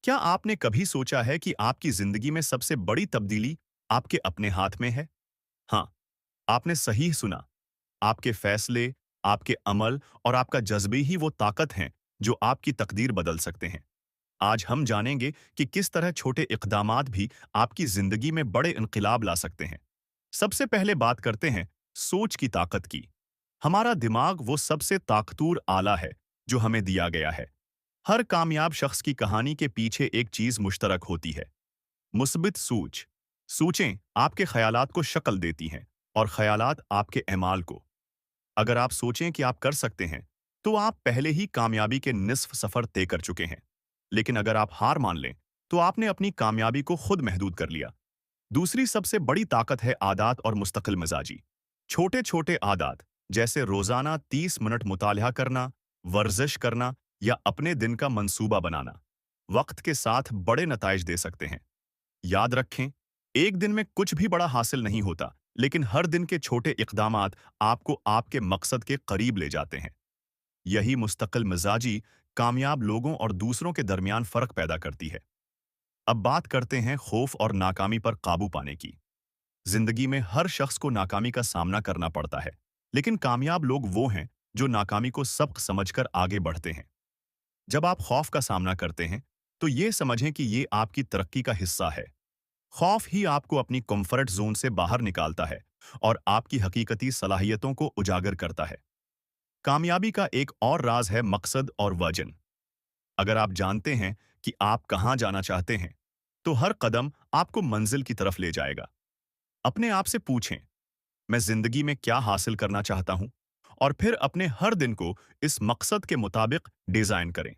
क्या आपने कभी सोचा है कि आपकी जिंदगी में सबसे बड़ी तब्दीली आपके अपने हाथ में है? हाँ, आपने सही सुना। आपके फैसले, आपके अमल और आपका जज्बे ही वो ताकत हैं जो आपकी तकदीर बदल सकते हैं। आज हम जानेंगे कि किस तरह छोटे इक़दामात भी आपकी जिंदगी में बड़े इन्क़िलाब ला सकते हैं। सबसे पहले बात करते हैं सोच की ताकत की। हमारा दिमाग वो सबसे ताकतवर आला है जो हमें दिया गया है। हर कामयाब शख्स की कहानी के पीछे एक चीज मुश्तरक होती है, मुस्बित सूच। सूचें आपके ख्यालात को शक्ल देती हैं और ख्यालात आपके एमाल को। अगर आप सोचें कि आप कर सकते हैं, तो आप पहले ही कामयाबी के निस्फ सफर तय कर चुके हैं। लेकिन अगर आप हार मान लें, तो आपने अपनी कामयाबी को खुद महदूद कर लिया। दूसरी सबसे बड़ी ताकत है आदात और मुस्तकिल मिजाजी। छोटे छोटे आदात, जैसे रोजाना 30 मिनट मुतालिया करना, वर्जिश करना या अपने दिन का मंसूबा बनाना, वक्त के साथ बड़े नताइज दे सकते हैं। याद रखें, एक दिन में कुछ भी बड़ा हासिल नहीं होता, लेकिन हर दिन के छोटे इक़दामात आपको आपके मकसद के करीब ले जाते हैं। यही मुस्तकिल मिजाजी कामयाब लोगों और दूसरों के दरमियान फ़र्क पैदा करती है। अब बात करते हैं खौफ और नाकामी पर काबू पाने की। जिंदगी में हर शख्स को नाकामी का सामना करना पड़ता है, लेकिन कामयाब लोग वो हैं जो नाकामी को सबक समझकर आगे बढ़ते हैं। जब आप खौफ का सामना करते हैं, तो ये समझें कि ये आपकी तरक्की का हिस्सा है। खौफ ही आपको अपनी कंफर्ट जोन से बाहर निकालता है और आपकी हकीकती सलाहियतों को उजागर करता है। कामयाबी का एक और राज है मकसद और वजन। अगर आप जानते हैं कि आप कहाँ जाना चाहते हैं, तो हर कदम आपको मंजिल की तरफ ले जाएगा। अपने आप से पूछें, मैं जिंदगी में क्या हासिल करना चाहता हूं? और फिर अपने हर दिन को इस मकसद के मुताबिक डिजाइन करें।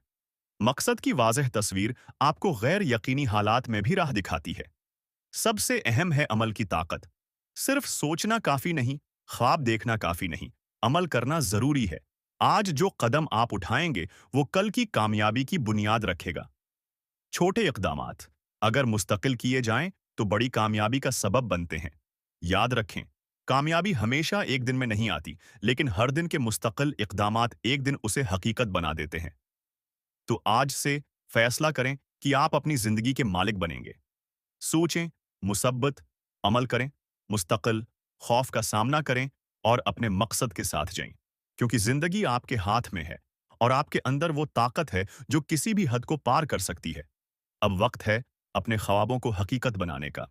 मकसद की वाज़ेह तस्वीर आपको गैर यकीनी हालात में भी राह दिखाती है। सबसे अहम है अमल की ताकत। सिर्फ सोचना काफी नहीं, ख्वाब देखना काफी नहीं, अमल करना जरूरी है। आज जो कदम आप उठाएंगे, वो कल की कामयाबी की बुनियाद रखेगा। छोटे इक़दामात अगर मुस्तकिल किए जाएं, तो बड़ी कामयाबी का सबब बनते हैं। याद रखें, कामयाबी हमेशा एक दिन में नहीं आती, लेकिन हर दिन के मुस्तकिल इक़दामात एक दिन उसे हकीकत बना देते हैं। तो आज से फैसला करें कि आप अपनी जिंदगी के मालिक बनेंगे। सोचें, मुसब्बत, अमल करें, मुस्तकिल, खौफ का सामना करें और अपने मकसद के साथ जाएं। क्योंकि जिंदगी आपके हाथ में है और आपके अंदर वो ताकत है जो किसी भी हद को पार कर सकती है। अब वक्त है अपने ख्वाबों को हकीकत बनाने का।